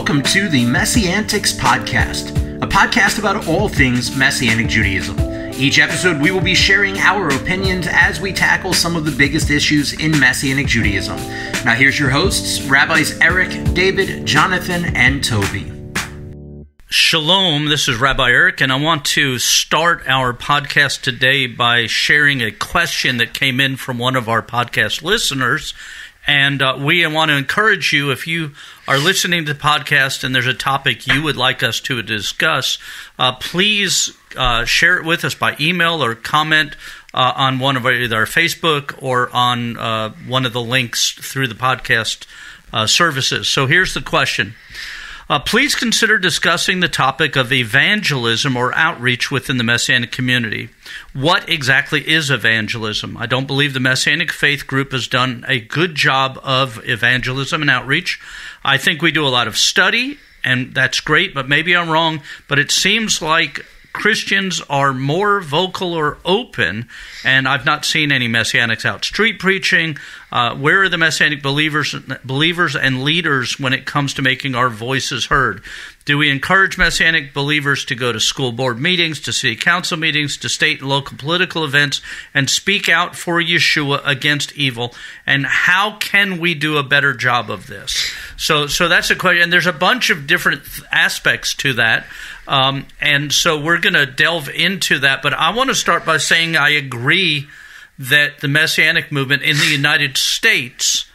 Welcome to the Messianics Podcast, a podcast about all things Messianic Judaism. Each episode, we will be sharing our opinions as we tackle some of the biggest issues in Messianic Judaism. Now, here's your hosts, Rabbis Eric, David, Jonathan, and Toby. Shalom, this is Rabbi Eric, and I want to start our podcast today by sharing a question that came in from one of our podcast listeners. And we want to encourage you, if you are listening to the podcast and there's a topic you would like us to discuss, please share it with us by email or comment on one of either our Facebook or on one of the links through the podcast services. So here's the question. Please consider discussing the topic of evangelism or outreach within the Messianic community. What exactly is evangelism? I don't believe the Messianic faith group has done a good job of evangelism and outreach. I think we do a lot of study, and that's great, but maybe I'm wrong. But it seems like Christians are more vocal or open, and I've not seen any Messianics out street preaching. Where are the Messianic believers and leaders when it comes to making our voices heard? Do we encourage Messianic believers to go to school board meetings, to city council meetings, to state and local political events, and speak out for Yeshua against evil? And how can we do a better job of this? So that's a question. And there's a bunch of different aspects to that. And so we're going to delve into that. But I want to start by saying I agree that the Messianic movement in the United States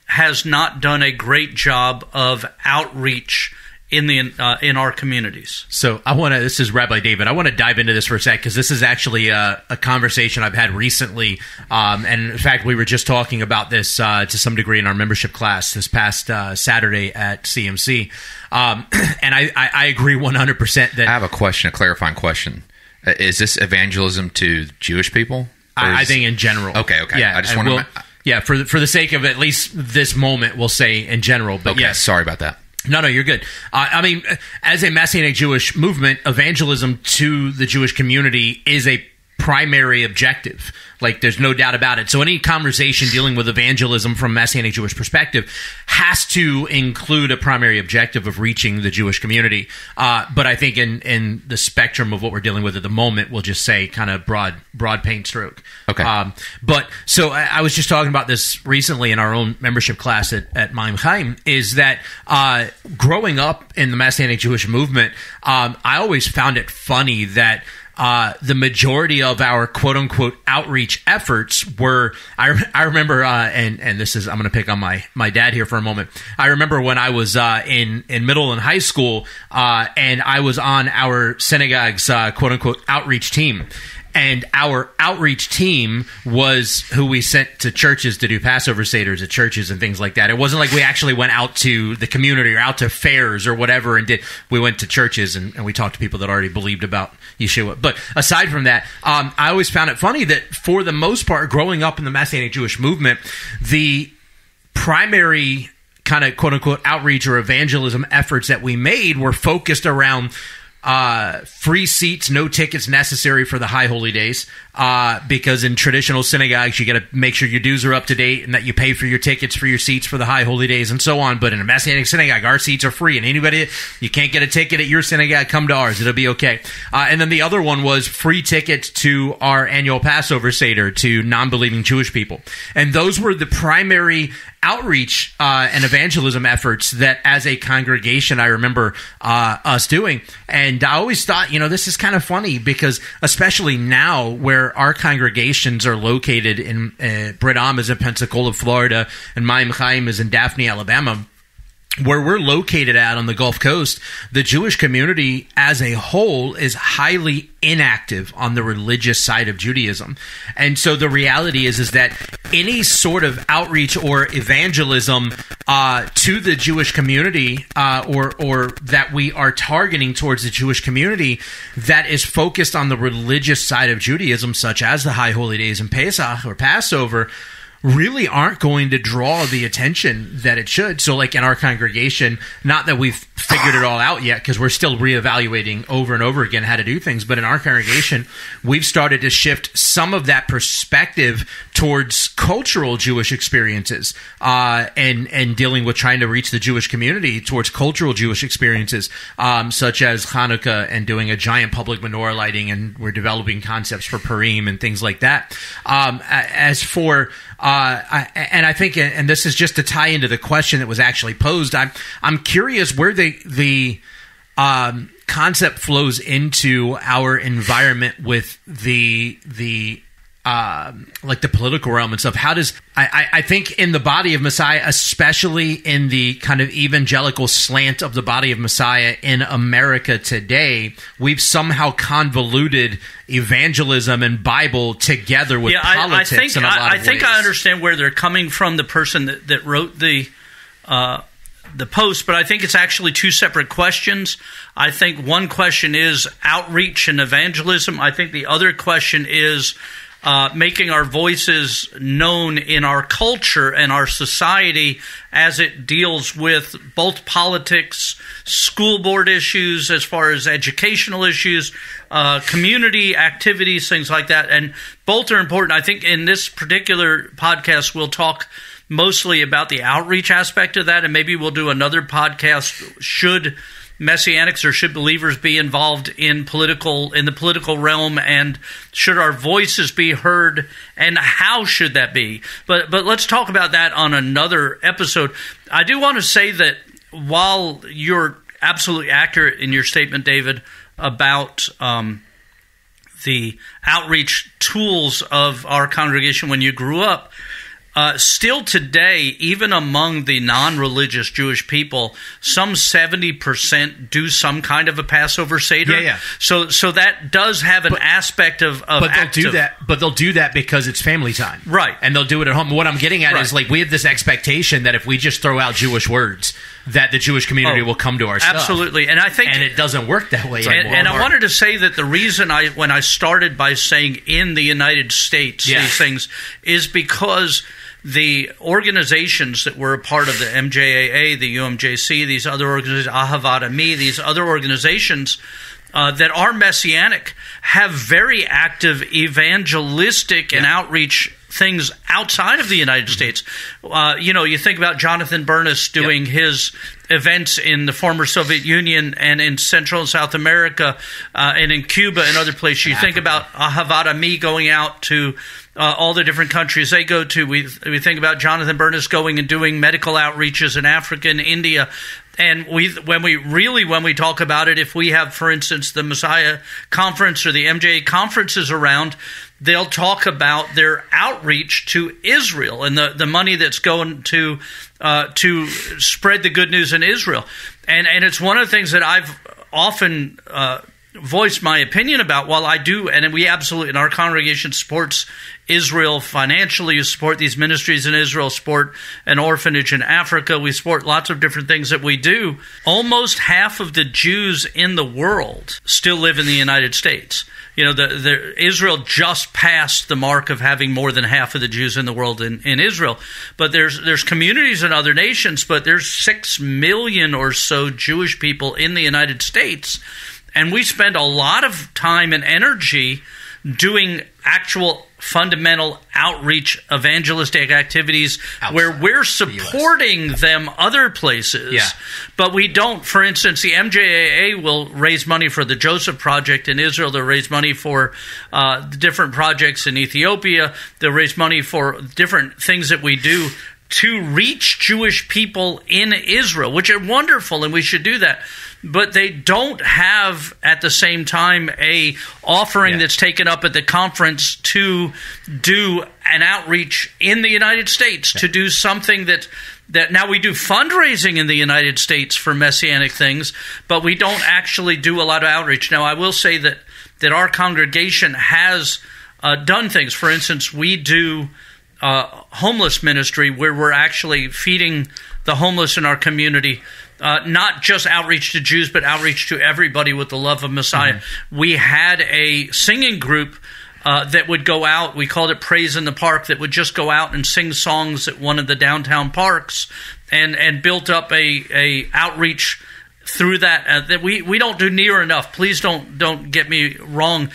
has not done a great job of outreach in our communities. So this is Rabbi David. I want to dive into this for a sec because this is actually a conversation I've had recently. And in fact, we were just talking about this to some degree in our membership class this past Saturday at CMC. And I agree 100% that... I have a clarifying question. Is this evangelism to Jewish people? I think in general. Okay. Yeah, I just want to... Yeah, for the sake of at least this moment, we'll say in general. But okay, yes. Sorry about that. No, you're good. I mean, as a Messianic Jewish movement, evangelism to the Jewish community is a primary objective. Like, there's no doubt about it. So any conversation dealing with evangelism from Messianic Jewish perspective has to include a primary objective of reaching the Jewish community. But I think in the spectrum of what we're dealing with at the moment, we'll just say kind of broad paint stroke. Okay. But so I was just talking about this recently in our own membership class at Ma'im Chaim, is that growing up in the Messianic Jewish movement, I always found it funny that the majority of our quote-unquote outreach efforts were, I remember, and this is, I'm going to pick on my dad here for a moment. I remember when I was in middle and high school, and I was on our synagogue's quote-unquote outreach team. And our outreach team was who we sent to churches to do Passover Seders at churches and things like that. It wasn't like we actually went out to the community or out to fairs or whatever and we went to churches and we talked to people that already believed about Yeshua. But aside from that, I always found it funny that for the most part, growing up in the Messianic Jewish movement, the primary kind of quote-unquote outreach or evangelism efforts that we made were focused around free seats, no tickets necessary for the High Holy Days, because in traditional synagogues, you got to make sure your dues are up to date and that you pay for your tickets for your seats for the High Holy Days and so on. But in a Messianic synagogue, our seats are free, and anybody, you can't get a ticket at your synagogue, come to ours. It'll be okay. And then the other one was free tickets to our annual Passover Seder to non-believing Jewish people. And those were the primary outreach and evangelism efforts that as a congregation I remember us doing. And I always thought, this is kind of funny because especially now where our congregations are located in Brit Am is in Pensacola, Florida, and Ma'im Chaim is in Daphne, Alabama, where we're located at on the Gulf Coast, the Jewish community as a whole is highly inactive on the religious side of Judaism. And so the reality is that any sort of outreach or evangelism to the Jewish community or that we are targeting towards the Jewish community that is focused on the religious side of Judaism, such as the High Holy Days and Pesach or Passover, really aren't going to draw the attention that it should. So like in our congregation, not that we've figured it all out yet, because we're still reevaluating over and over again how to do things, but in our congregation, we've started to shift some of that perspective towards cultural Jewish experiences, and dealing with trying to reach the Jewish community towards cultural Jewish experiences, such as Hanukkah, and doing a giant public menorah lighting, and we're developing concepts for Purim and things like that. As for I think, and this is just to tie into the question that was actually posed, I'm curious where the concept flows into our environment with the like the political realm and stuff. How does I think in the body of Messiah, especially in the kind of evangelical slant of the body of Messiah in America today, we've somehow convoluted evangelism and Bible together with politics. I think I understand where they're coming from, the person that wrote the post, but I think it's actually two separate questions. I think one question is outreach and evangelism. I think the other question is making our voices known in our culture and our society as it deals with both politics, school board issues, as far as educational issues, community activities, things like that. And both are important. I think in this particular podcast, we'll talk mostly about the outreach aspect of that, and maybe we'll do another podcast, should Messianics or should believers be involved in the political realm, and should our voices be heard, and how should that be? But let's talk about that on another episode. I do want to say that while you're absolutely accurate in your statement, David, about the outreach tools of our congregation when you grew up, still today, even among the non-religious Jewish people, some 70% do some kind of a Passover Seder. Yeah. So that does have an aspect of but active. They'll do that because it's family time, right? And they'll do it at home. What I'm getting at is, like, we have this expectation that if we just throw out Jewish words, that the Jewish community will come to our stuff. Absolutely, and I think, and it doesn't work that way anymore. And I wanted to say that the reason when I started by saying in the United States these things is because the organizations that were a part of the MJAA, the UMJC, these other organizations, Ahavat Ami, these other organizations that are Messianic have very active evangelistic and outreach things outside of the United States. You think about Jonathan Bernis doing his events in the former Soviet Union and in Central and South America and in Cuba and other places. You think about Ahavat Ami going out to all the different countries they go to. We think about Jonathan Bernis going and doing medical outreaches in Africa and India. And when we talk about it, if we have, for instance, the Messiah Conference or the MJA conferences around, they'll talk about their outreach to Israel and the money that's going to spread the good news in Israel. And it's one of the things that I've often voiced my opinion about. While I do, and we absolutely, in our congregation, supports Israel financially. You support these ministries in Israel, support an orphanage in Africa. We support lots of different things that we do. Almost half of the Jews in the world still live in the United States. Israel just passed the mark of having more than half of the Jews in the world in Israel. But there's communities in other nations, but there's 6 million or so Jewish people in the United States. And we spend a lot of time and energy doing actual fundamental outreach evangelistic activities where we're supporting them other places. Yeah. But we don't. For instance, the MJAA will raise money for the Joseph Project in Israel. They'll raise money for different projects in Ethiopia. They'll raise money for different things that we do to reach Jewish people in Israel, which are wonderful, and we should do that. But they don't have, at the same time, a offering that's taken up at the conference to do an outreach in the United States, to do something that now we do fundraising in the United States for Messianic things, but we don't actually do a lot of outreach. Now, I will say that our congregation has done things. For instance, we do homeless ministry where we're actually feeding the homeless in our community. Not just outreach to Jews, but outreach to everybody with the love of Messiah. Mm-hmm. We had a singing group that would go out. We called it Praise in the Park, that would just go out and sing songs at one of the downtown parks, and built up a outreach through that. That we don't do near enough. Please don't get me wrong.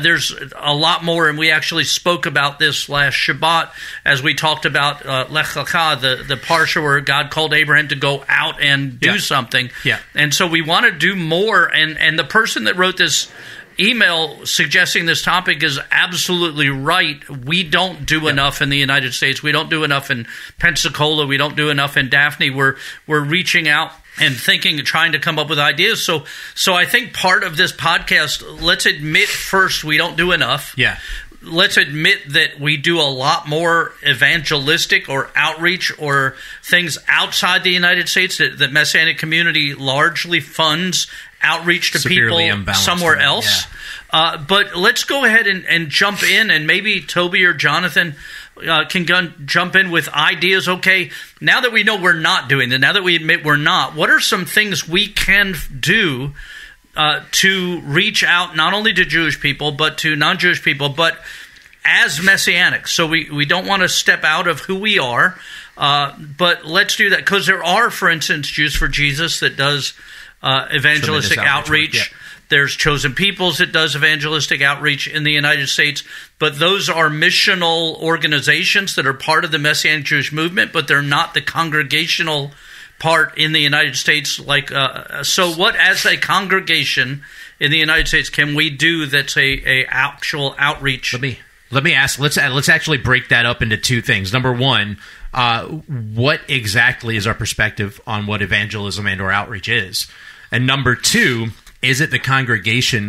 There's a lot more, and we actually spoke about this last Shabbat as we talked about Lech Lecha, the parsha where God called Abraham to go out and do something. Yeah. And so we want to do more. And the person that wrote this email suggesting this topic is absolutely right. We don't do enough in the United States. We don't do enough in Pensacola. We don't do enough in Daphne. We're reaching out and thinking and trying to come up with ideas. So I think part of this podcast, let's admit first we don't do enough. Yeah. Let's admit that we do a lot more evangelistic or outreach or things outside the United States, that Messianic community largely funds outreach to Severely people imbalanced somewhere else. Yeah. But let's go ahead and jump in, and maybe Toby or Jonathan can jump in with ideas. Okay, now that we know we're not doing that, now that we admit we're not, what are some things we can do to reach out not only to Jewish people, but to non-Jewish people, but as Messianic? So we don't want to step out of who we are, but let's do that. Because there are, for instance, Jews for Jesus that does evangelistic outreach. Yeah. There's Chosen Peoples that does evangelistic outreach in the United States, but those are missional organizations that are part of the Messianic Jewish movement, but they're not the congregational part in the United States. So what, as a congregation in the United States, can we do that's a actual outreach? Let me ask. Let's actually break that up into two things. Number one, what exactly is our perspective on what evangelism and or outreach is? And number two, is it the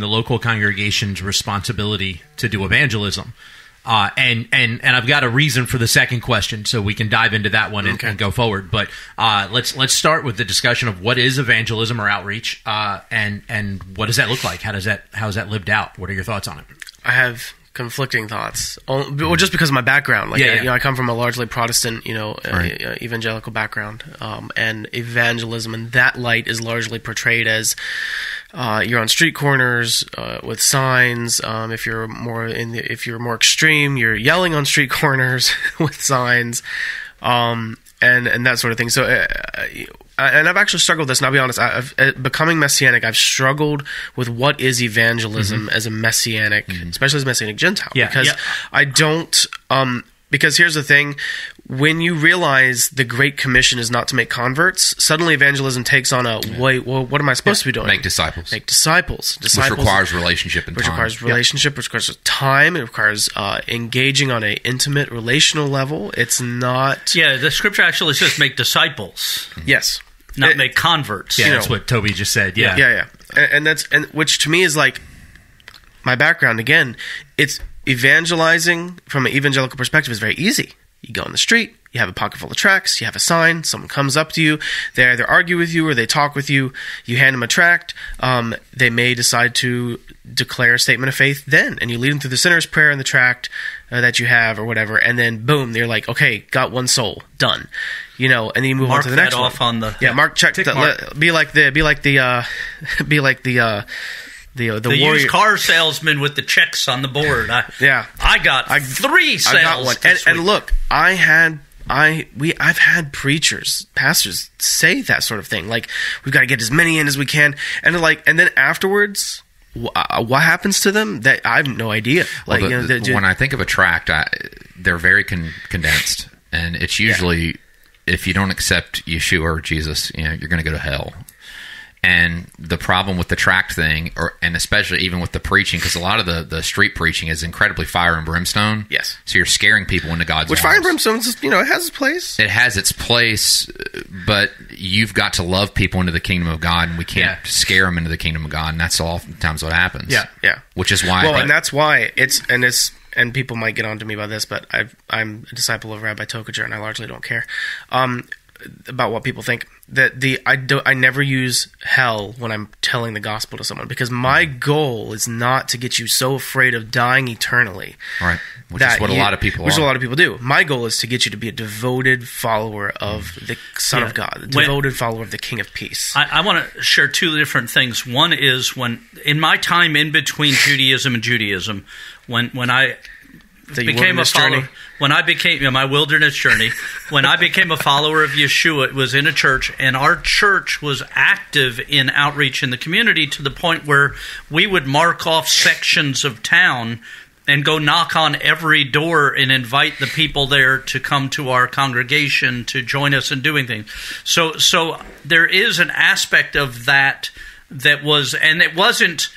local congregation's responsibility to do evangelism? And I've got a reason for the second question, so we can dive into that one and go forward. But let's start with the discussion of what is evangelism or outreach, and what does that look like? How is that lived out? What are your thoughts on it? I have conflicting thoughts. Well, just because of my background, I come from a largely Protestant, evangelical background, and evangelism in that light is largely portrayed as you're on street corners with signs. If you're more extreme, you're yelling on street corners with signs, and that sort of thing. So. And I've actually struggled with this, and I'll be honest, becoming Messianic, I've struggled with what is evangelism as a Messianic, especially as a Messianic Gentile. Because I don't, because here's the thing, when you realize the Great Commission is not to make converts, suddenly evangelism takes on wait, well, what am I supposed to be doing? Make disciples. Make disciples. Which requires relationship and time. Which requires time. It requires engaging on an intimate relational level. It's not... Yeah, the scripture actually says make disciples. Yes. Not make converts. Yeah, that's what Toby just said. Yeah. Yeah. And which to me is like my background. Again, it's evangelizing from an evangelical perspective is very easy. You go on the street, you have a pocket full of tracts, you have a sign, someone comes up to you, they either argue with you or they talk with you, you hand them a tract, they may decide to declare a statement of faith then, and you lead them through the sinner's prayer in the tract that you have or whatever, and then boom, they're like, okay, got one soul, done. And then you move on to the next one. Mark that off on the... Mark, check. Be like the used car salesman with the checks on the board. I got 3 sales. I got one. And look, I've had pastors say that sort of thing. Like, we've got to get as many in as we can, and then afterwards, what happens to them? That I have no idea. Like, when I think of a tract, they're very condensed, and it's usually if you don't accept Yeshua or Jesus, you're going to go to hell. And the problem with the tract thing, and especially even with the preaching, because a lot of the street preaching is incredibly fire and brimstone. Yes. So you're scaring people into God's Which arms. Fire and brimstone, it has its place. It has its place, but you've got to love people into the kingdom of God, and we can't scare them into the kingdom of God, and that's oftentimes what happens. Yeah. Which is why... and that's why and people might get on to me about this, but I'm a disciple of Rabbi Tokajer, and I largely don't care about what people think. I never use hell when I'm telling the gospel to someone, because my goal is not to get you so afraid of dying eternally. Right. Which is what a lot of people do. My goal is to get you to be a devoted follower of the Son of God, a devoted follower of the King of Peace. I want to share 2 different things. One is when, in my time in between Judaism and Judaism, when I became a follower, when I became my wilderness journey, when I became a follower of Yeshua, it was in a church, and our church was active in outreach in the community to the point where we would mark off sections of town and go knock on every door and invite the people there to come to our congregation to join us in doing things. So there is an aspect of that was, and it wasn't.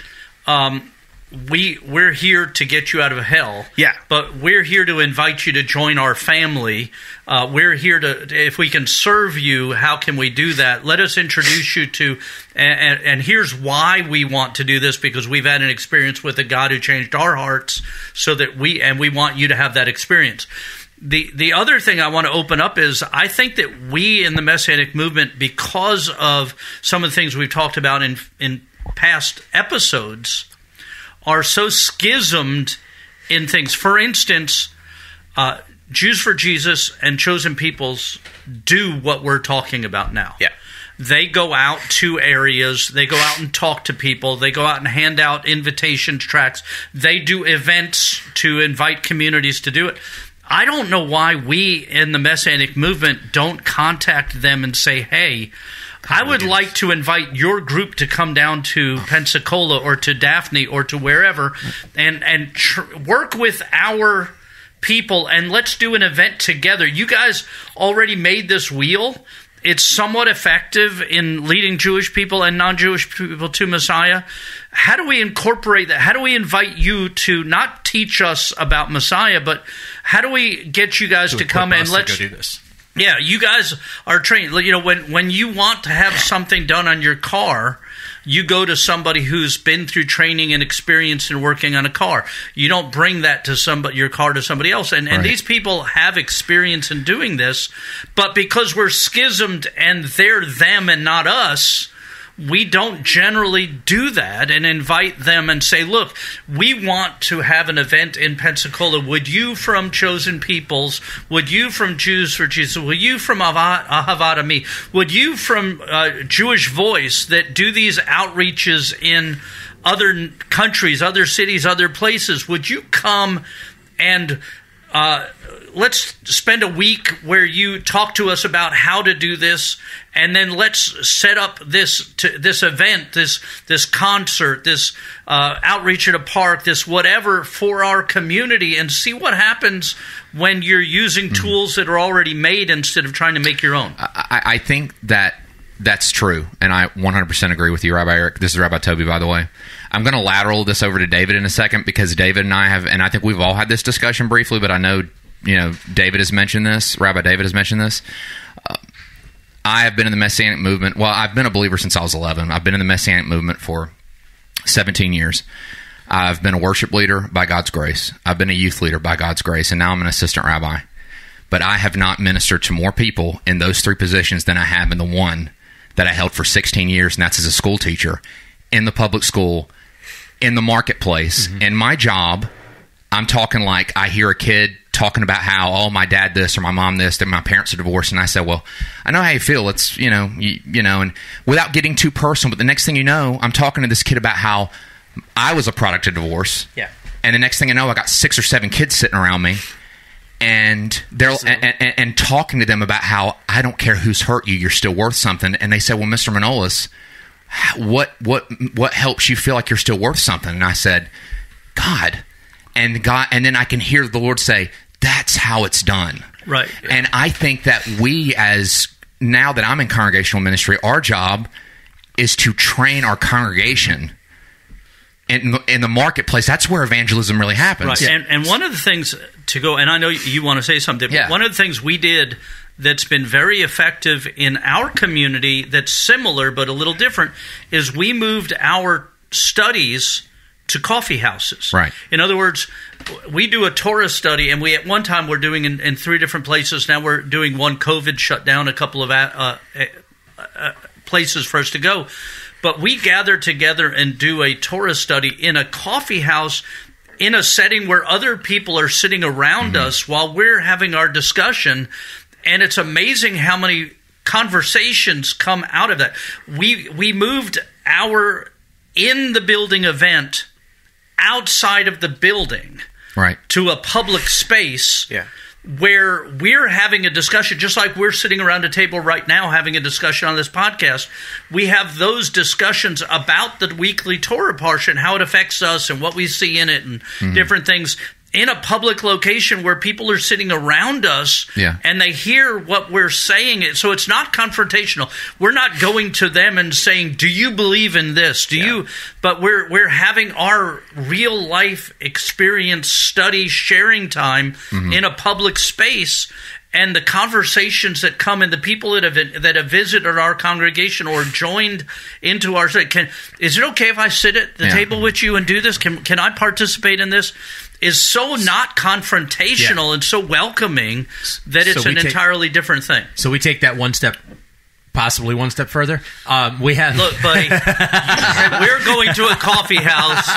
We're here to get you out of hell. Yeah. But we're here to invite you to join our family. We're here to, if we can serve you, how can we do that? Let us introduce you to, and here's why we want to do this, because we've had an experience with a God who changed our hearts, so that we want you to have that experience. The other thing I want to open up is, I think that we in the Messianic movement, because of some of the things we've talked about in past episodes, are so schismed in things. For instance, Jews for Jesus and chosen peoples do what we're talking about now. Yeah. They go out to areas. They go out and talk to people. They go out and hand out invitation tracts. They do events to invite communities to do it. I don't know why we in the Messianic movement don't contact them and say, hey, I would like to invite your group to come down to Pensacola or to Daphne or to wherever and work with our people, and let's do an event together. You guys already made this wheel. It's somewhat effective in leading Jewish people and non-Jewish people to Messiah. How do we incorporate that? How do we invite you to not teach us about Messiah, but how do we get you guys to come and let's go do this? Yeah, you guys are trained. You know, when you want to have something done on your car, you go to somebody who's been through training and experience in working on a car. You don't bring that to your car to somebody else. And these people have experience in doing this, but because we're schismed and they're them and not us, we don't generally do that and invite them and say, look, we want to have an event in Pensacola. Would you from Chosen Peoples? Would you from Jews for Jesus? Would you from Ahavat Ami? Would you from Jewish Voice that do these outreaches in other countries, other cities, other places? Would you come and let's spend a week where you talk to us about how to do this, and then let's set up this event, this concert, this outreach at a park, this whatever for our community, and see what happens when you're using tools that are already made instead of trying to make your own. I think that's true, and I 100% agree with you, Rabbi Eric. This is Rabbi Toby, by the way. I'm going to lateral this over to David in a second, because David and I have, and I think we've all had this discussion briefly, but I know, David has mentioned this. Rabbi David has mentioned this. I have been in the Messianic movement. Well, I've been a believer since I was 11. I've been in the Messianic movement for 17 years. I've been a worship leader by God's grace. I've been a youth leader by God's grace, and now I'm an assistant rabbi. But I have not ministered to more people in those three positions than I have in the one that I held for 16 years, and that's as a school teacher in the public school, in the marketplace. In my job, I'm talking like I hear a kid talking about how, oh, my dad this or my mom this, that my parents are divorced, and I said, well, I know how you feel. It's, and without getting too personal, but the next thing you know, I'm talking to this kid about how I was a product of divorce. Yeah. And the next thing I know, I got 6 or 7 kids sitting around me, and they're and talking to them about how I don't care who's hurt you, you're still worth something. And they said, well, Mr. Manolis, what helps you feel like you're still worth something? And I said, God. And then I can hear the Lord say, that's how it's done. Right. And I think that we, as now that I'm in congregational ministry, our job is to train our congregation in the marketplace. That's where evangelism really happens. Right. Yeah. And one of the things to go, and I know you want to say something, but one of the things we did that's been very effective in our community that's similar but a little different is we moved our studies to coffee houses. Right. In other words, we do a Torah study, and we at one time we're doing in 3 different places. Now we're doing one. COVID shut down a couple of places for us to go. But we gather together and do a Torah study in a coffee house in a setting where other people are sitting around us while we're having our discussion. And it's amazing how many conversations come out of that. We moved our in the building event outside of the building, right, to a public space, where we're having a discussion, just like we're sitting around a table right now having a discussion on this podcast. We have those discussions about the weekly Torah parsha and how it affects us and what we see in it and different things in a public location where people are sitting around us and they hear what we're saying. So it's not confrontational. We're not going to them and saying, do you believe in this? Do you? But we're having our real life experience, study, sharing time in a public space. And the conversations that come and the people that have visited our congregation or joined into our is it okay if I sit at the table with you and do this? Can I participate in this? Is so not confrontational and so welcoming that it's an entirely different thing. So we take that possibly one step further. We have look, buddy. We're going to a coffee house.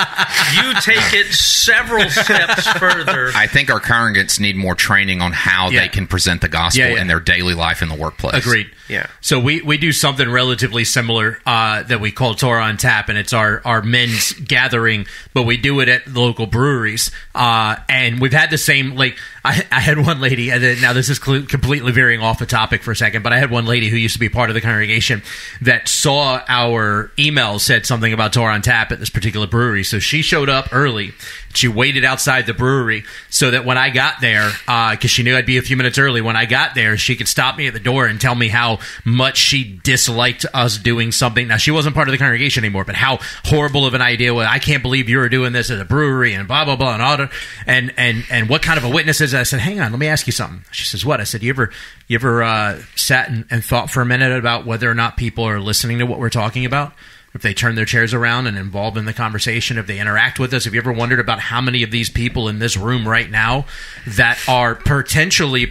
You take it several steps further. I think our congregants need more training on how they can present the gospel in their daily life in the workplace. Agreed. Yeah. So we do something relatively similar that we call Torah on Tap, and it's our men's gathering, but we do it at local breweries. And we've had the same, like, I had one lady, now this is completely veering off the topic for a second, but I had one lady who used to be part of the congregation that saw our email said something about Torah on Tap at this particular brewery. So she showed up early. She waited outside the brewery so that when I got there, because she knew I'd be a few minutes early, when I got there, she could stop me at the door and tell me how much she disliked us doing something. Now, she wasn't part of the congregation anymore, but how horrible of an idea was, I can't believe you were doing this at a brewery and blah, blah, blah, and all that. And what kind of a witness is that? I said, hang on, let me ask you something. She says, what? I said, you ever sat and thought for a minute about whether or not people are listening to what we're talking about? If they turn their chairs around and involve in the conversation, if they interact with us, have you ever wondered about how many of these people in this room right now that are potentially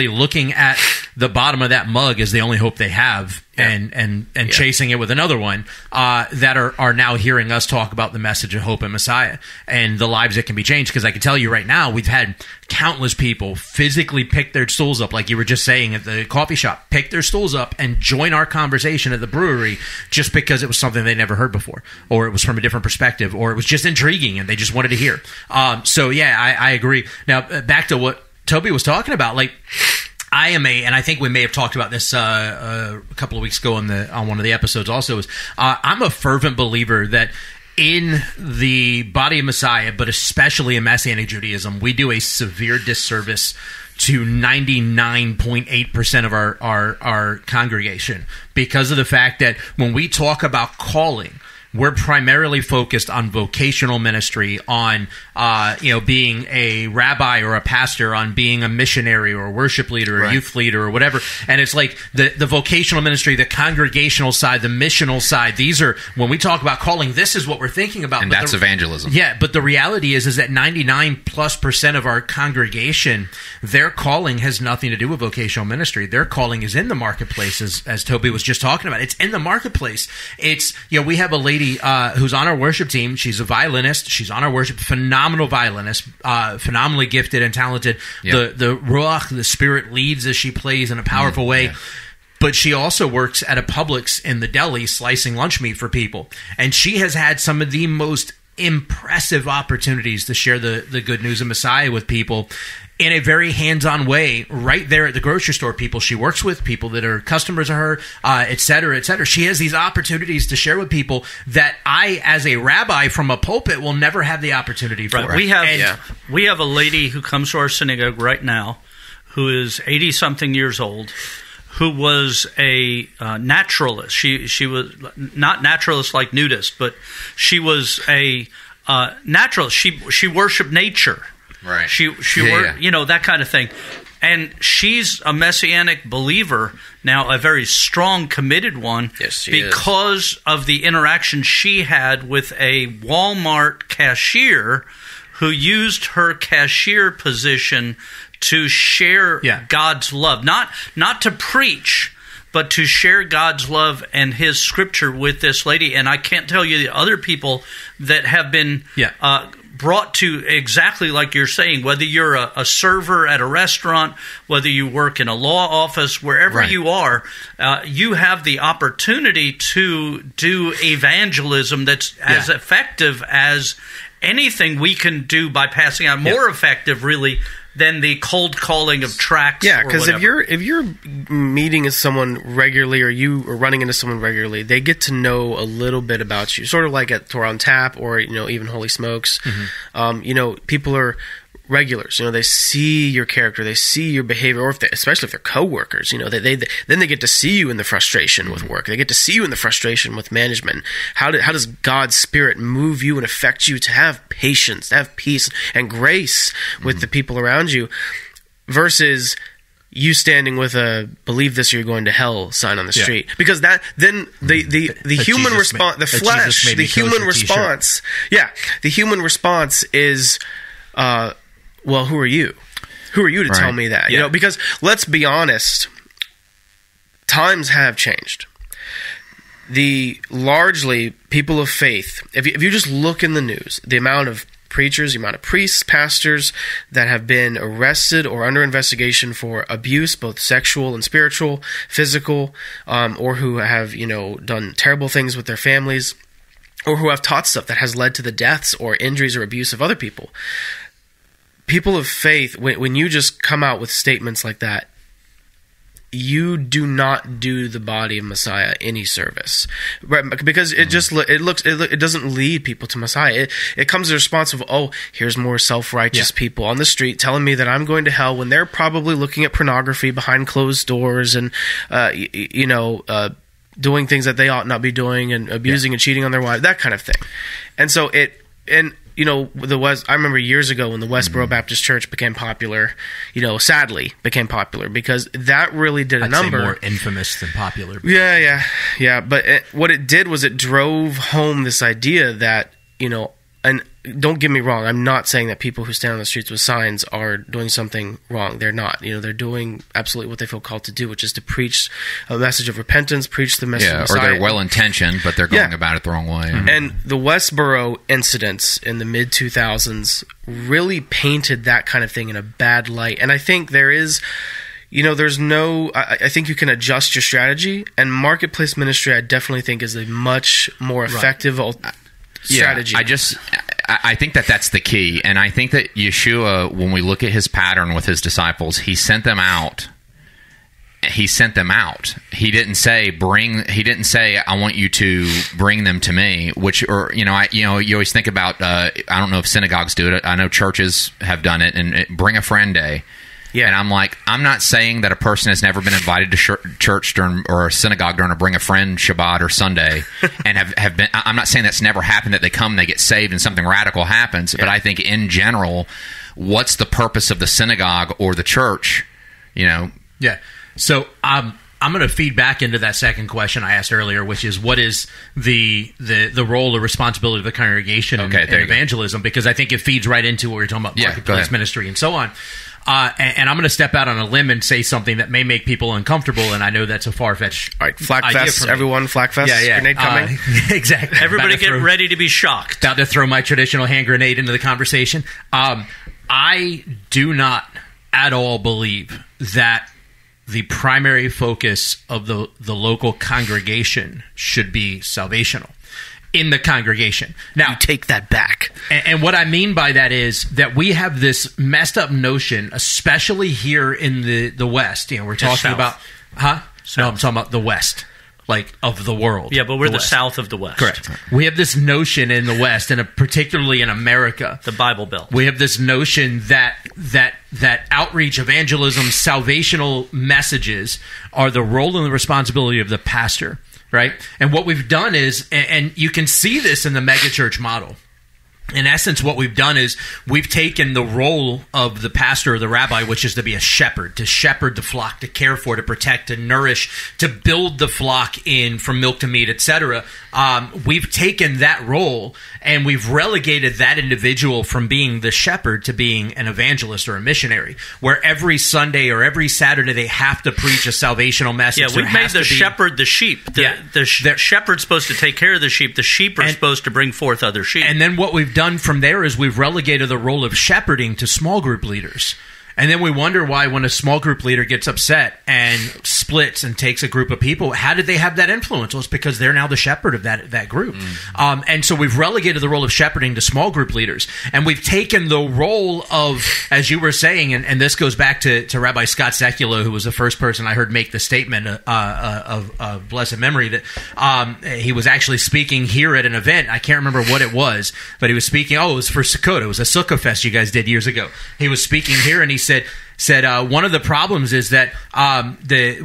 looking at the bottom of that mug as the only hope they have and chasing it with another one that are now hearing us talk about the message of hope and Messiah and the lives that can be changed? Because I can tell you right now, we've had countless people physically pick their stools up, like you were just saying at the coffee shop, pick their stools up and join our conversation at the brewery just because it was something they never heard before, or it was from a different perspective, or it was just intriguing and they just wanted to hear. I agree. Now, back to what Toby was talking about, like, and I think we may have talked about this a couple of weeks ago on one of the episodes also, is I'm a fervent believer that in the body of Messiah, but especially in Messianic Judaism, we do a severe disservice to 99.8% of our congregation because of the fact that when we talk about calling, we're primarily focused on vocational ministry, on being a rabbi or a pastor, on being a missionary or a worship leader or a youth leader or whatever. And it's like the vocational ministry, the congregational side, the missional side. These are, when we talk about calling, this is what we're thinking about. And that's evangelism. Yeah, but the reality is that 99+% of our congregation, their calling has nothing to do with vocational ministry. Their calling is in the marketplace, as Toby was just talking about. It's in the marketplace. It's, we have a lady who's on our worship team. She's a violinist. She's on our worship, phenomenal violinist, phenomenally gifted and talented. Yep. The Ruach, the Spirit leads as she plays in a powerful way. Yeah. But she also works at a Publix in the deli slicing lunch meat for people. And she has had some of the most impressive opportunities to share the good news of Messiah with people in a very hands-on way, right there at the grocery store. People she works with, people that are customers of her, et cetera, et cetera. She has these opportunities to share with people that I, as a rabbi from a pulpit, will never have the opportunity for. Right. We have a lady who comes to our synagogue right now who is 80-something years old, who was a naturalist. She was not naturalist like nudist, but she was a naturalist. She worshipped nature. Right. She that kind of thing. And she's a Messianic believer now, a very strong, committed one, because of the interaction she had with a Walmart cashier who used her cashier position to share God's love. Not to preach, but to share God's love and His Scripture with this lady. And I can't tell you the other people that have been brought to exactly like you're saying, whether you're a server at a restaurant, whether you work in a law office, wherever you are, you have the opportunity to do evangelism that's as effective as anything we can do by passing out more effective, really, than the cold calling of tracts. Yeah, because if you're meeting someone regularly, or you are running into someone regularly, they get to know a little bit about you, sort of like at Torah on Tap, or even Holy Smokes. People are regulars. They see your character, they see your behavior, or especially if they're coworkers. Then they get to see you in the frustration with work. They get to see you in the frustration with management. How does God's Spirit move you and affect you to have patience, to have peace and grace with the people around you, versus you standing with a "believe this or you're going to hell" sign on the street? Because the human response, the flesh, the human response, the human response is, well, who are you? Who are you to tell me that? Because let's be honest, times have changed. Largely people of faith, if you just look in the news, the amount of preachers, the amount of priests, pastors that have been arrested or under investigation for abuse, both sexual and spiritual, physical, or who have, done terrible things with their families, or who have taught stuff that has led to the deaths or injuries or abuse of other people. People of faith, when you just come out with statements like that, you do not do the body of Messiah any service, right? Because it doesn't lead people to Messiah. It comes as a response of, here's more self-righteous people on the street telling me that I'm going to hell, when they're probably looking at pornography behind closed doors and doing things that they ought not be doing, and abusing and cheating on their wives, that kind of thing. And so I remember years ago when the Westboro Baptist Church became popular, sadly became popular, because that really did a number. I'd say more infamous than popular. Yeah. But what it did was it drove home this idea that, and don't get me wrong, I'm not saying that people who stand on the streets with signs are doing something wrong. They're not. They're doing absolutely what they feel called to do, which is to preach a message of repentance, preach the message of Messiah. Or they're well-intentioned, but they're going about it the wrong way. Mm-hmm. And the Westboro incidents in the mid-2000s really painted that kind of thing in a bad light. And I think there is... I think you can adjust your strategy, and marketplace ministry I definitely think is a much more effective strategy. I think that's the key, and I think that Yeshua, when we look at his pattern with his disciples, he sent them out. He didn't say I want you to bring them to me, you always think about, I don't know if synagogues do it. I know churches have done it, and bring a friend day. Yeah. And I'm like, I'm not saying that a person has never been invited to church or a synagogue during a bring a friend Shabbat or Sunday and have been. I'm not saying that's never happened, that they come, they get saved, and something radical happens. Yeah. But I think in general, what's the purpose of the synagogue or the church? Yeah. So I'm going to feed back into that second question I asked earlier, which is, what is the role or responsibility of the congregation in evangelism? Because I think it feeds right into what we're talking about, marketplace ministry and so on. And I'm going to step out on a limb and say something that may make people uncomfortable, and I know that's a far-fetched idea. All right, Flak Fest, everyone, Flak Fest, grenade coming. Exactly. Everybody get ready to be shocked. About to throw my traditional hand grenade into the conversation. I do not at all believe that the primary focus of the local congregation should be salvational. In the congregation. Now, you take that back. And what I mean by that is that we have this messed up notion, especially here in the West. We're talking about... Huh? South. No, I'm talking about the West, of the world. Yeah, but we're the South of the West. Correct. We have this notion in the West, and particularly in America. The Bible Belt. We have this notion that outreach, evangelism, salvational messages are the role and the responsibility of the pastor. Right? And what we've done is, and you can see this in the megachurch model. In essence, what we've done is we've taken the role of the pastor or the rabbi, which is to be a shepherd, to shepherd the flock, to care for, to protect, to nourish, to build the flock from milk to meat, etc. We've taken that role and we've relegated that individual from being the shepherd to being an evangelist or a missionary, where every Sunday or every Saturday they have to preach a salvational message. Yeah, we've made the shepherd the sheep. The shepherd's supposed to take care of the sheep. The sheep are supposed to bring forth other sheep. And then what we've done from there is we've relegated the role of shepherding to small group leaders. And then we wonder why when a small group leader gets upset and splits and takes a group of people, how did they have that influence? Well, it's because they're now the shepherd of that group. And so we've relegated the role of shepherding to small group leaders. And we've taken the role of, as you were saying, and this goes back to Rabbi Scott Sekula, who was the first person I heard make the statement of blessed memory, that he was actually speaking here at an event. I can't remember what it was, but he was speaking, it was for Sukkot. It was a Sukkah Fest you guys did years ago. He was speaking here, and he said one of the problems is that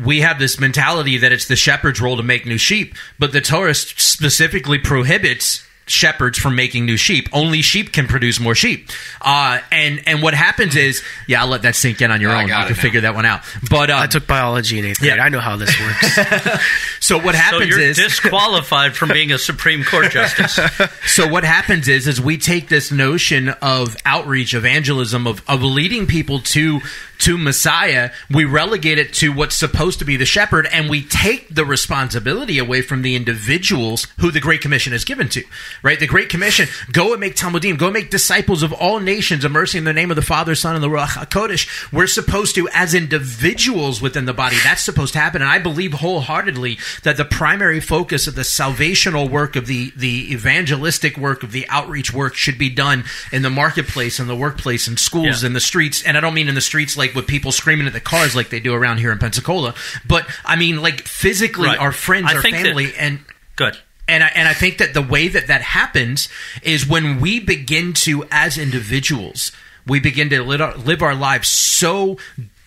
we have this mentality that it's the shepherd's role to make new sheep, but the Torah specifically prohibits shepherds from making new sheep. Only sheep can produce more sheep. And what happens is, I'll let that sink in on your own. You can figure that one out. But I took biology in 8th grade. I know how this works. So what happens is disqualified from being a Supreme Court justice. So what happens is we take this notion of outreach, evangelism, of leading people to Messiah, we relegate it to what's supposed to be the shepherd, and we take the responsibility away from the individuals who the Great Commission is given to. Right? The Great Commission, go and make Talmudim, go and make disciples of all nations, immersing in the name of the Father, Son, and the Ruach HaKodesh. We're supposed to, as individuals within the body, that's supposed to happen. And I believe wholeheartedly that the primary focus of the salvational work, of the evangelistic work, of the outreach work should be done in the marketplace, in the workplace, in schools, in the streets. And I don't mean in the streets like with people screaming at the cars like they do around here in Pensacola, but I mean like physically our friends, our family, and good. And I think that the way that happens is when we begin to, as individuals, we begin to live our lives so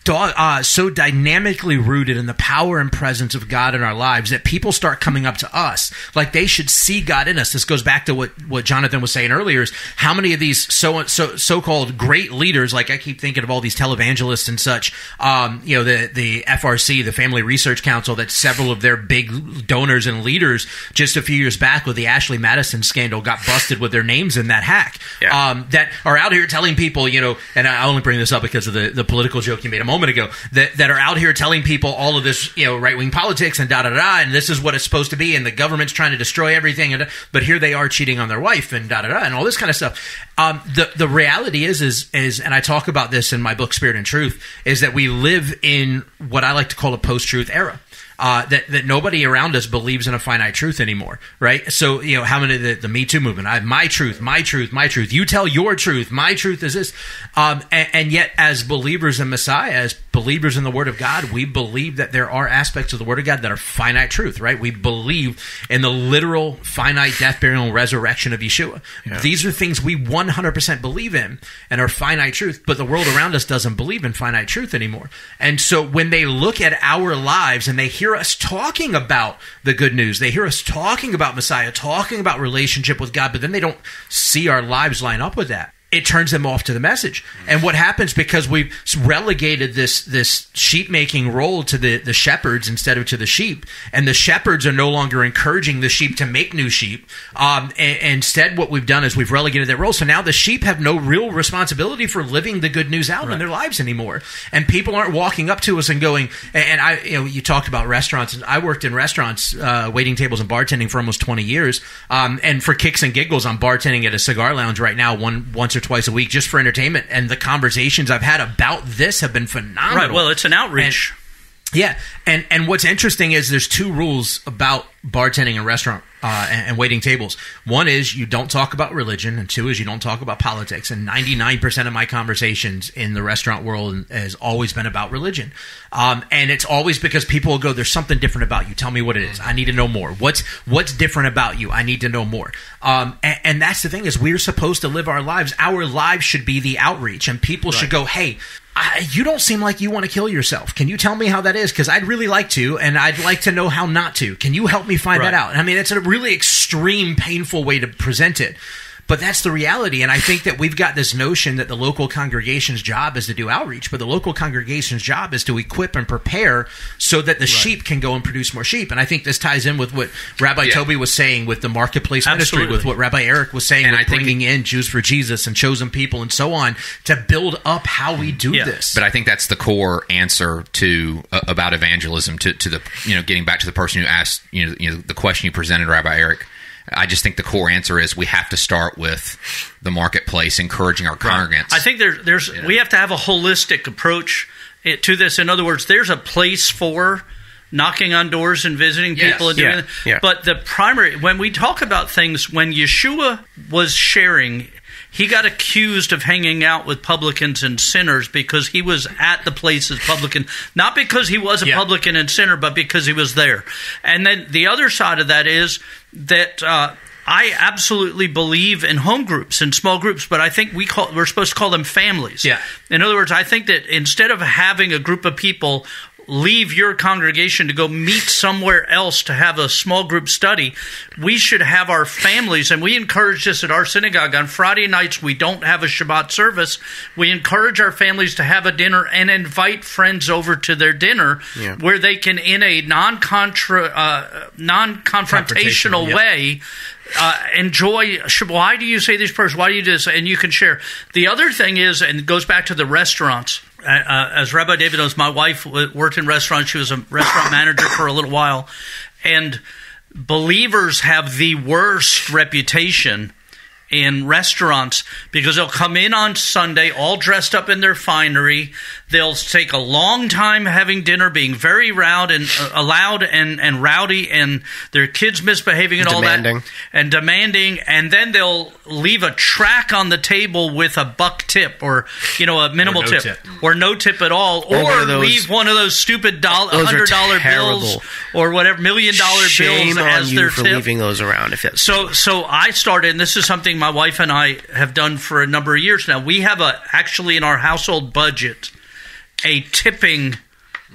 dynamically rooted in the power and presence of God in our lives that people start coming up to us like they should see God in us. This goes back to what Jonathan was saying earlier, is how many of these so-called great leaders, like I keep thinking of all these televangelists and such, the FRC, the Family Research Council, that several of their big donors and leaders just a few years back with the Ashley Madison scandal got busted with their names in that hack, that are out here telling people, and I only bring this up because of the political joke you made a moment ago, that are out here telling people all of this, right-wing politics and and this is what it's supposed to be, and the government's trying to destroy everything, but here they are cheating on their wife and and all this kind of stuff. The reality is, and I talk about this in my book Spirit and Truth, is that we live in what I like to call a post-truth era. That nobody around us believes in a finite truth anymore, right? So, how many the Me Too movement? I have my truth, my truth, my truth. You tell your truth. My truth is this. And yet, as believers in Messiah, as believers in the Word of God, we believe that there are aspects of the Word of God that are finite truth, right? We believe in the literal finite death, burial, and resurrection of Yeshua. Yeah. These are things we 100% believe in and are finite truth, but the world around us doesn't believe in finite truth anymore. And so when they look at our lives and they hear us talking about the good news, they hear us talking about Messiah, talking about relationship with God, but then they don't see our lives line up with that, it turns them off to the message. And what happens, because we've relegated this sheep-making role to the shepherds instead of to the sheep, and the shepherds are no longer encouraging the sheep to make new sheep. Instead, what we've done is we've relegated that role. So now the sheep have no real responsibility for living the good news out in their lives anymore. And people aren't walking up to us and going, and you talked about restaurants, and I worked in restaurants, waiting tables and bartending for almost 20 years. And for kicks and giggles, I'm bartending at a cigar lounge right now once or twice a week just for entertainment, and the conversations I've had about this have been phenomenal. Right, well, it's an outreach. And what's interesting is there's two rules about bartending in restaurant and waiting tables. One is you don't talk about religion, and two is you don't talk about politics. And 99% of my conversations in the restaurant world has always been about religion. And it's always because people will go, there's something different about you. Tell me what it is. I need to know more. What's different about you? I need to know more. And that's the thing, is we're supposed to live our lives. Our lives should be the outreach, and people should go, hey, you don't seem like you want to kill yourself. Can you tell me how that is? Because I'd really like to, and I'd like to know how not to. Can you help me find that out? I mean, it's a really extreme, painful way to present it. But that's the reality. And I think that we've got this notion that the local congregation's job is to do outreach, but the local congregation's job is to equip and prepare so that the sheep can go and produce more sheep. And I think this ties in with what Rabbi Toby was saying with the marketplace ministry, with what Rabbi Eric was saying, and with bringing in Jews for Jesus and chosen people and so on, to build up how we do this. But I think that's the core answer to about evangelism, to the, getting back to the person who asked, the question you presented, Rabbi Eric. I just think the core answer is we have to start with the marketplace, encouraging our congregants. I think we have to have a holistic approach to this. In other words, there's a place for knocking on doors and visiting people and doing that. But the primary, when we talk about things, when Yeshua was sharing, he got accused of hanging out with publicans and sinners because he was at the places publican, not because he was a publican and sinner, but because he was there. And then the other side of that is that I absolutely believe in home groups and small groups, but I think we're supposed to call them families. Yeah. In other words, I think that instead of having a group of people leave your congregation to go meet somewhere else to have a small group study, we should have our families, and we encourage this at our synagogue. On Friday nights, we don't have a Shabbat service. We encourage our families to have a dinner and invite friends over to their dinner where they can, in a non-confrontational way, enjoy. Why do you say these prayers? Why do you do this? And you can share. The other thing is, and it goes back to the restaurants. As Rabbi David knows, my wife worked in restaurants. She was a restaurant manager for a little while. And believers have the worst reputation in restaurants because they'll come in on Sunday all dressed up in their finery. They'll take a long time having dinner, being very loud and rowdy, and their kids misbehaving and all that. And demanding. And then they'll leave a track on the table with a buck tip or, a minimal tip. Or no tip at all. Or leave one of those stupid $100 bills or whatever, $1 million bills as their tip. For leaving those around. So I started, and this is something my wife and I have done for a number of years now. We have actually in our household budget a tipping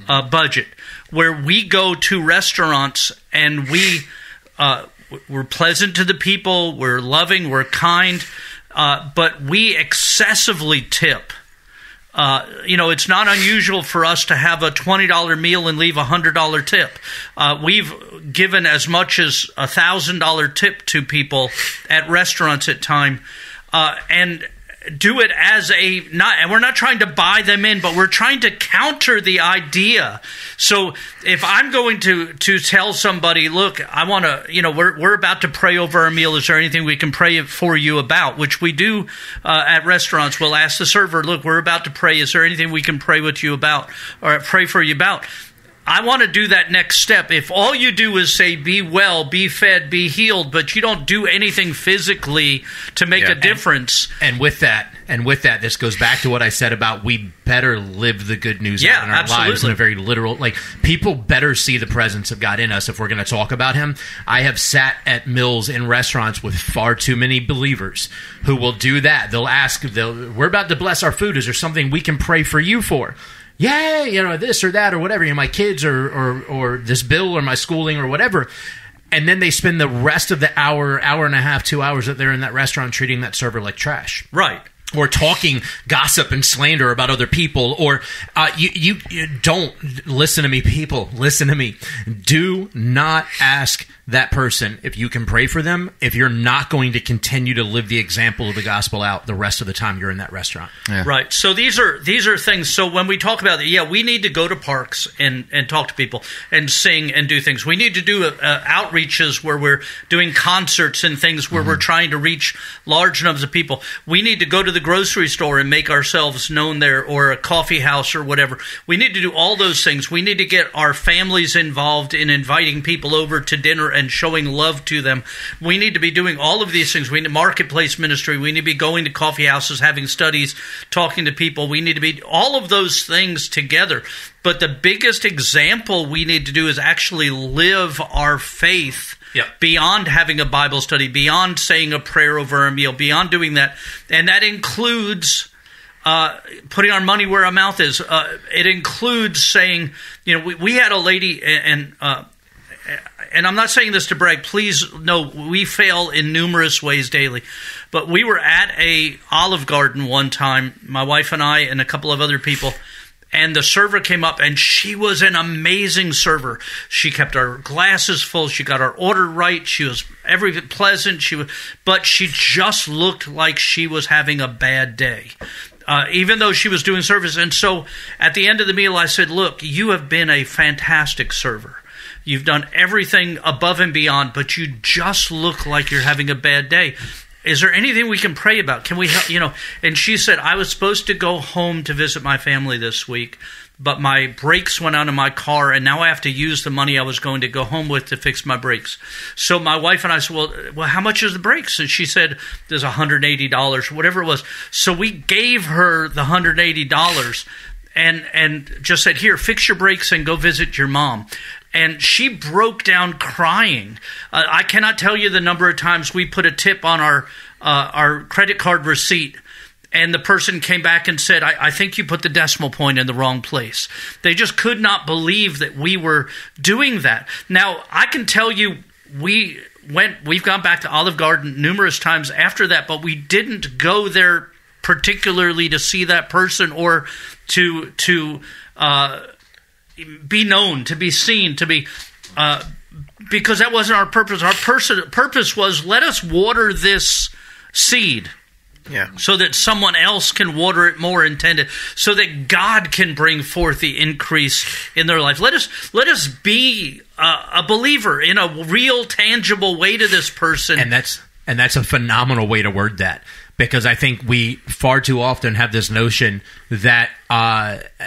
budget where we go to restaurants and we're pleasant to the people, we're loving, we're kind, but we excessively tip. It's not unusual for us to have a $20 meal and leave a $100 tip. We've given as much as $1,000 tip to people at restaurants at time, and do it as and we're not trying to buy them in, but we're trying to counter the idea. So if I'm going to tell somebody, look, I want to, we're about to pray over our meal. Is there anything we can pray for you about? Which we do at restaurants. We'll ask the server, look, we're about to pray. Is there anything we can pray with you about or pray for you about? I want to do that next step. If all you do is say, be well, be fed, be healed, but you don't do anything physically to make a difference. And with that, this goes back to what I said about we better live the good news out in our lives in a very literal, people better see the presence of God in us if we're going to talk about him. I have sat at meals in restaurants with far too many believers who will do that. They'll ask, we're about to bless our food. Is there something we can pray for you for? Yeah, this or that or whatever, my kids or this bill or my schooling or whatever. And then they spend the rest of the hour and a half, 2 hours that they're in that restaurant treating that server like trash. Right. Or talking gossip and slander about other people. Or you don't listen to me, people. Listen to me. Do not ask that person if you can pray for them if you're not going to continue to live the example of the gospel out the rest of the time you're in that restaurant. Yeah. Right. So these are things. So when we talk about it, we need to go to parks and talk to people and sing and do things. We need to do outreaches where we're doing concerts and things where we're trying to reach large numbers of people. We need to go to the grocery store and make ourselves known there, or a coffee house or whatever. We need to do all those things. We need to get our families involved in inviting people over to dinner and showing love to them. We need to be doing all of these things. We need marketplace ministry. We need to be going to coffee houses, having studies, talking to people. We need to be all of those things together. But the biggest example we need to do is actually live our faith beyond having a Bible study, beyond saying a prayer over a meal, beyond doing that. And that includes putting our money where our mouth is. It includes saying, we had a lady, and I'm not saying this to brag. Please know we fail in numerous ways daily. But we were at a Olive Garden one time, my wife and I and a couple of other people, and the server came up, and she was an amazing server. She kept our glasses full. She got our order right. She was pleasant. But she just looked like she was having a bad day. even though she was doing service. And so at the end of the meal, I said, look, you have been a fantastic server. You've done everything above and beyond, but you just look like you're having a bad day. Is there anything we can pray about? Can we help? And she said, I was supposed to go home to visit my family this week, but my brakes went out of my car, and now I have to use the money I was going to go home with to fix my brakes. So my wife and I said, well, how much is the brakes? And she said, there's $180, whatever it was. So we gave her the $180 and just said, here, fix your brakes and go visit your mom. And she broke down crying. I cannot tell you the number of times we put a tip on our credit card receipt, and the person came back and said, I think you put the decimal point in the wrong place. They just could not believe that we were doing that. Now, I can tell you we've gone back to Olive Garden numerous times after that, but we didn't go there particularly to see that person or to be known, to be seen, to be because that wasn't our purpose. Our purpose was, let us water this seed, so that someone else can water it more intended, so that God can bring forth the increase in their life. Let us be a believer in a real, tangible way to this person, and that's a phenomenal way to word that. Because I think we far too often have this notion that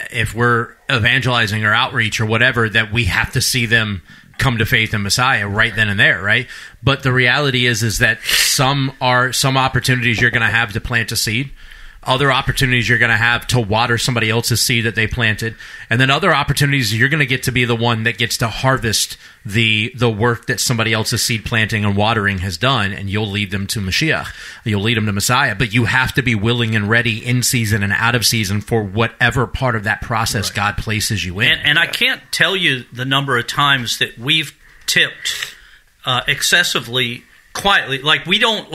if we're evangelizing or outreach or whatever, that we have to see them come to faith in Messiah right then and there, right? But the reality is that some opportunities you're going to have to plant a seed, other opportunities you're going to have to water somebody else's seed that they planted, and then other opportunities you're going to get to be the one that gets to harvest the work that somebody else's seed planting and watering has done, and you'll lead them to Mashiach. You'll lead them to Messiah, but you have to be willing and ready in season and out of season for whatever part of that process God places you in. And I can't tell you the number of times that we've tipped excessively quietly. Like, we don't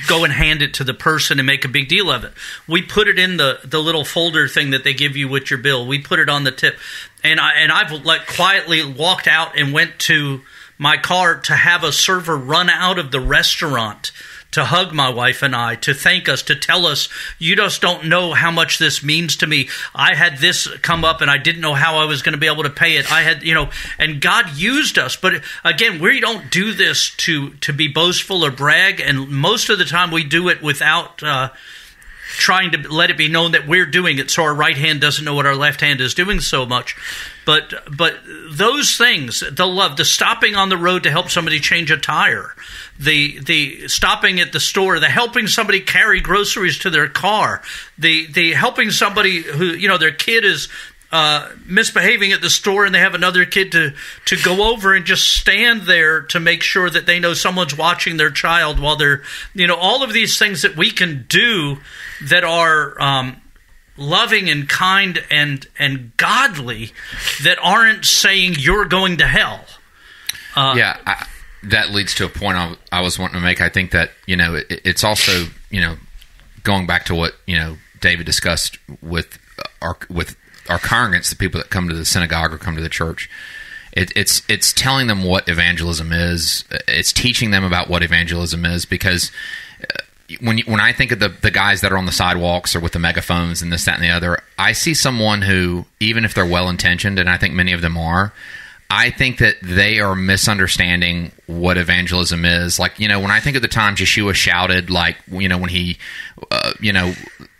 go and hand it to the person and make a big deal of it. We put it in the little folder thing that they give you with your bill. We put it on the tip. And I've quietly walked out and went to my car to have a server run out of the restaurant to hug my wife and I, to thank us, to tell us, you just don't know how much this means to me. I had this come up and I didn't know how I was going to be able to pay it. I had, and God used us. But again, we don't do this to be boastful or brag. And most of the time we do it without trying to let it be known that we're doing it, so our right hand doesn't know what our left hand is doing so much. But those things, the love, the stopping on the road to help somebody change a tire, the stopping at the store, the helping somebody carry groceries to their car, the helping somebody who, their kid is misbehaving at the store and they have another kid to go over and just stand there to make sure that they know someone's watching their child while they're, all of these things that we can do that are loving and kind and godly, that aren't saying you're going to hell. That leads to a point I was wanting to make. I think that, it's also, going back to what, David discussed with our congregants, the people that come to the synagogue or come to the church. It's telling them what evangelism is. It's teaching them about what evangelism is, because when I think of the guys that are on the sidewalks or with the megaphones and this, that, and the other, I see someone who, even if they're well-intentioned, and I think many of them are, I think that they are misunderstanding what evangelism is. Like, when I think of the times Yeshua shouted, like, when he,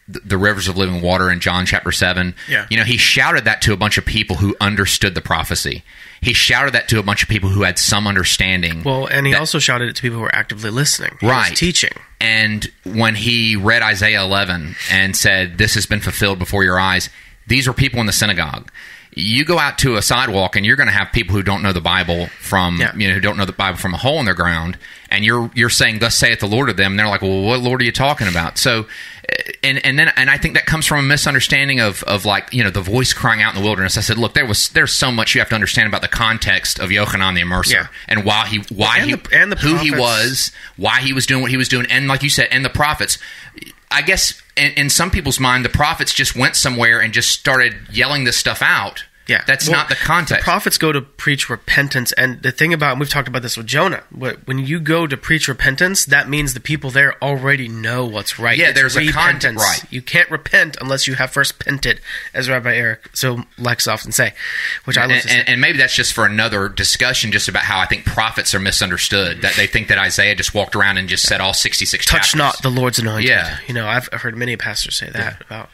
the rivers of living water in John chapter 7. Yeah. He shouted that to a bunch of people who understood the prophecy. He shouted that to a bunch of people who had some understanding. Well, and he also shouted it to people who were actively listening. He was teaching. And when he read Isaiah 11 and said, "This has been fulfilled before your eyes," these are people in the synagogue. You go out to a sidewalk and you're going to have people who don't know the Bible from, who don't know the Bible from a hole in their ground, and you're saying, "Thus saith the Lord" to them, and they're like, "Well, what Lord are you talking about?" So, and I think that comes from a misunderstanding of like, the voice crying out in the wilderness. I said, look, there's so much you have to understand about the context of Yochanan the Immerser, and who he was, why he was doing what he was doing, and like you said, and the prophets. I guess in some people's mind, the prophets just went somewhere and just started yelling this stuff out, Yeah, That's not the context. The prophets go to preach repentance, and the thing about, and we've talked about this with Jonah, when you go to preach repentance, that means the people there already know what's right. Yeah, it's there's repentance. a content, right. You can't repent unless you have first repented, as Rabbi Eric so likes to often say, which I love to say. And maybe that's just for another discussion, just about how I think prophets are misunderstood, that they think that Isaiah just walked around and just said all 66 chapters. Touch not the Lord's anointed. Yeah. I've heard many pastors say that about...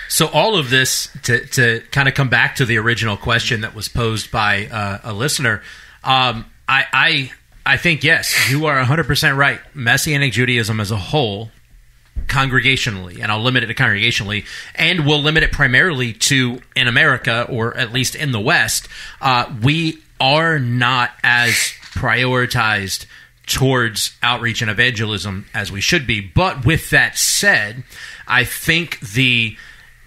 So all of this, to kind of come back to the original question that was posed by a listener, I think, yes, you are 100% right. Messianic Judaism as a whole, congregationally, and I'll limit it to congregationally, and we'll limit it primarily to in America, or at least in the West, we are not as prioritized towards outreach and evangelism as we should be. But with that said, I think the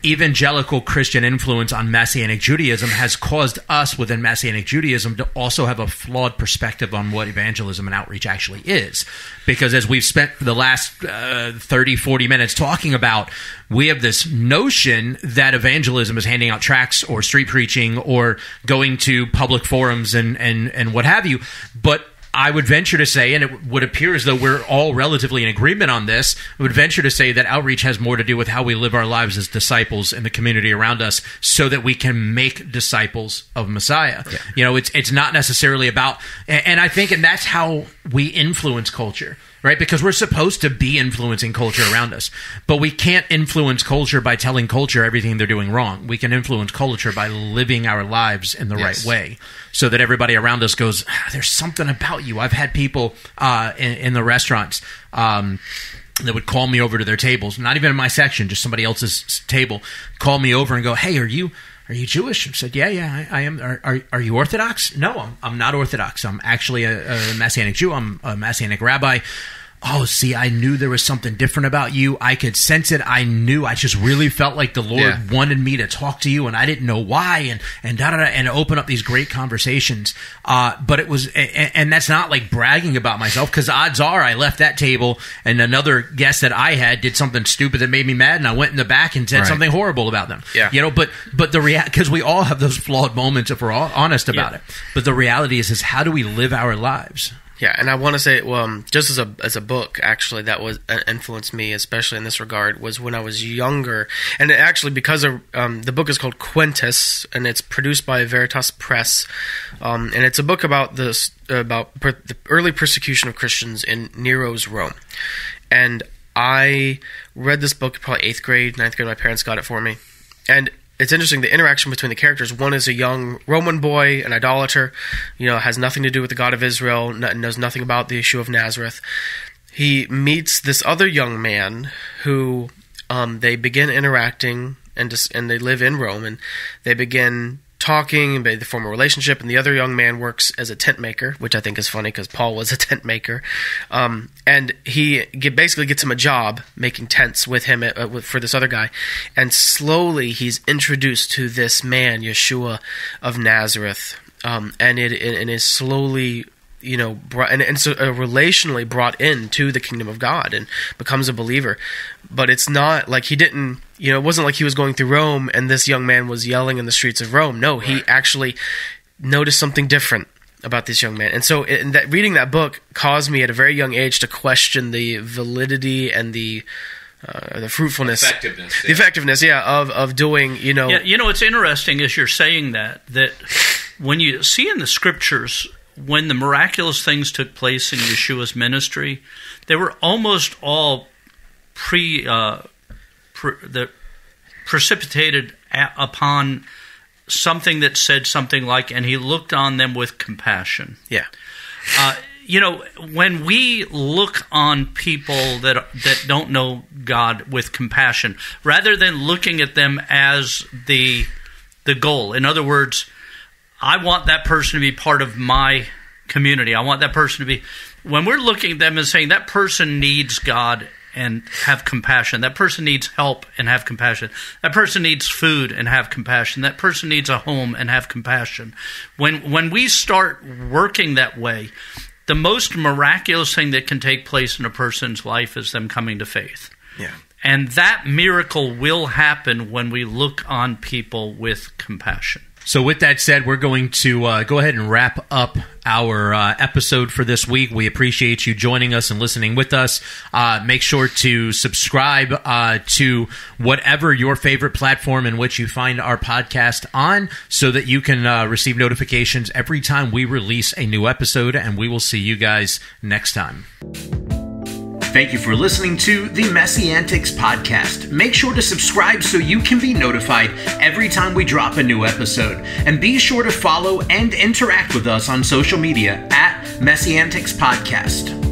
evangelical Christian influence on Messianic Judaism has caused us within Messianic Judaism to also have a flawed perspective on what evangelism and outreach actually is. Because as we've spent the last 30, 40 minutes talking about, we have this notion that evangelism is handing out tracts or street preaching or going to public forums and what have you. But I would venture to say, and it would appear as though we're all relatively in agreement on this, I would venture to say that outreach has more to do with how we live our lives as disciples in the community around us so that we can make disciples of Messiah. Yeah. It's not necessarily about, and I think, and that's how we influence culture. Right? Because we're supposed to be influencing culture around us. But we can't influence culture by telling culture everything they're doing wrong. We can influence culture by living our lives in the right way so that everybody around us goes, there's something about you. I've had people in the restaurants that would call me over to their tables, not even in my section, just somebody else's table, call me over and go, hey, are you Jewish? I said, yeah, I am. Are you Orthodox? No, I'm not Orthodox. I'm actually a Messianic Jew. I'm a Messianic rabbi. Oh, see, I knew there was something different about you. I could sense it. I just really felt like the Lord wanted me to talk to you, and I didn't know why, and open up these great conversations. But it was, and that's not like bragging about myself, because odds are I left that table, and another guest that I had did something stupid that made me mad, and I went in the back and said something horrible about them. Yeah. But because we all have those flawed moments if we're all honest about it. But the reality is how do we live our lives? Yeah, and I want to say, just as a book, actually, that was influenced me, especially in this regard, was when I was younger. And actually, because of the book is called Quintus, and it's produced by Veritas Press, and it's a book about the early persecution of Christians in Nero's Rome. And I read this book probably 8th grade, 9th grade. My parents got it for me. And it's interesting, the interaction between the characters. One is a young Roman boy, an idolater, has nothing to do with the God of Israel, knows nothing about the issue of Nazareth. He meets this other young man who they begin interacting, and they live in Rome, and they begin talking, they form a relationship, and the other young man works as a tent maker, which I think is funny because Paul was a tent maker. And he basically gets him a job making tents with him for this other guy. And slowly he's introduced to this man, Yeshua of Nazareth. And it is slowly, relationally brought into the kingdom of God and becomes a believer. But it's not like he didn't, it wasn't like he was going through Rome and this young man was yelling in the streets of Rome. No, he actually noticed something different about this young man. And so reading that book caused me at a very young age to question the validity and the fruitfulness, the effectiveness, of doing, it's interesting as you're saying that when you see in the scriptures, when the miraculous things took place in Yeshua's ministry, they were almost all precipitated upon something that said something like, and he looked on them with compassion. Yeah. When we look on people that don't know God with compassion, rather than looking at them as the goal. In other words, I want that person to be part of my community. I want that person to be... When we're looking at them and saying that person needs God and have compassion, that person needs help and have compassion, that person needs food and have compassion, that person needs a home and have compassion. When we start working that way, the most miraculous thing that can take place in a person's life is them coming to faith. Yeah. And that miracle will happen when we look on people with compassion. So with that said, we're going to go ahead and wrap up our episode for this week. We appreciate you joining us and listening with us. Make sure to subscribe to whatever your favorite platform in which you find our podcast on, so that you can receive notifications every time we release a new episode, and we will see you guys next time. Thank you for listening to the Messianics podcast. Make sure to subscribe so you can be notified every time we drop a new episode. And be sure to follow and interact with us on social media at Messianics Podcast.